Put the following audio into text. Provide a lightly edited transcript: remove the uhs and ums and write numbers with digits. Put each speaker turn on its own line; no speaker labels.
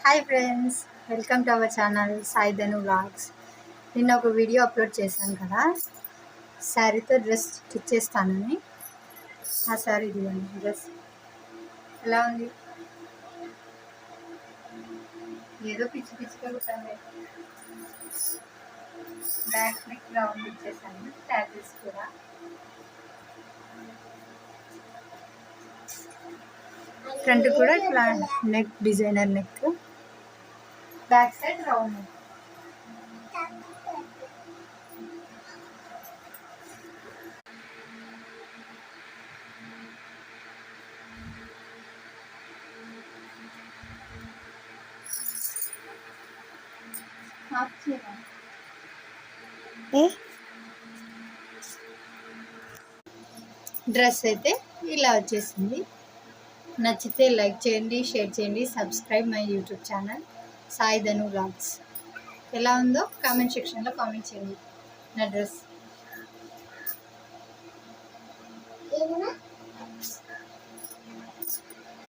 Hi friends, welcome to our channel Sai Dhanu vlogs. నిన్న ఒక video upload చేశాను కదా, శారీతో డ్రెస్ స్టిచ్ చేస్తానని. ఆ శారీ ఇదిగోండి. డ్రెస్ ఎలా ఉంది? ఏదో పిచ్చి పిచ్చిగా కుట్టాను. బ్యాక్ నెక్ రౌండ్ ఇచ్చేసాను, ట్యాగిల్స్ కూడా. ఫ్రంట్ కూడా ఇట్లా neck designer neck, back side round neck. Dress అయితే ఇలా వచ్చేసింది. నచ్చితే లైక్ చేయండి, షేర్ చేయండి, subscribe my YouTube channel Sai Dhanu vlogs. ఎలా ఉందో కామెంట్ సెక్షన్లో కామెంట్ చేయండి నా డ్రెస్.